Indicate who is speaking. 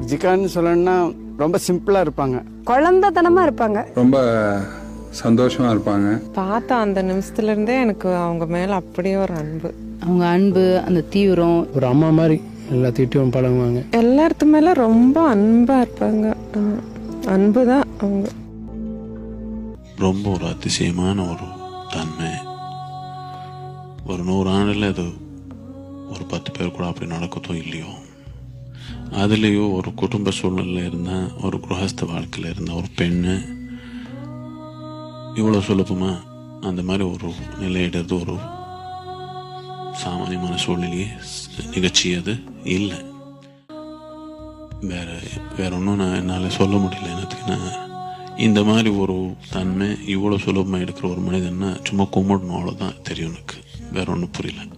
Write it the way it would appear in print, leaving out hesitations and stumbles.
Speaker 1: விஜயகாந்த் சொல்லணும்னா ரொம்ப சிம்பிளா இருப்பாங்க,
Speaker 2: குழந்தைத்தனமா இருப்பாங்க,
Speaker 3: ரொம்ப சந்தோஷமா இருப்பாங்க.
Speaker 4: பார்த்தா அந்த நிமிஷத்துல இருந்தே எனக்கு அவங்க மேல அப்படியே ஒரு அன்பு.
Speaker 5: அவங்க அன்பு, அந்த தீவிரம்,
Speaker 6: ஒரு அம்மா மாதிரி எல்லாத்திட்டையும் பழகுவாங்க.
Speaker 4: எல்லாத்து மேல ரொம்ப அன்பா இருப்பாங்க. அன்பு தான் அவங்க.
Speaker 7: ரொம்ப ஒரு அதிசயமான ஒரு தன்மை. ஒரு 100 ஆண்டுல அது ஒரு 10 பேர் கூட அப்படி நடக்குதோ இல்லையோ, அதுலேயோ ஒரு குடும்ப சூழ்நிலையில் இருந்த ஒரு கிரகஸ்த வாழ்க்கையில் இருந்த ஒரு பெண்ணு இவ்வளோ சுலபமாக அந்த மாதிரி ஒரு நிலையிடுறது ஒரு சாமானியமான சூழ்நிலையே நிகழ்ச்சி அது இல்லை. வேற ஒன்றும் நான் என்னால் சொல்ல முடியல. என்னத்துக்குன்னா, இந்த மாதிரி ஒரு தன்மை இவ்வளோ சுலபமாக எடுக்கிற ஒரு மனிதன்னா சும்மா கும்பிடணும், அவ்வளோதான் தெரியும் எனக்கு. வேற ஒன்றும் புரியல.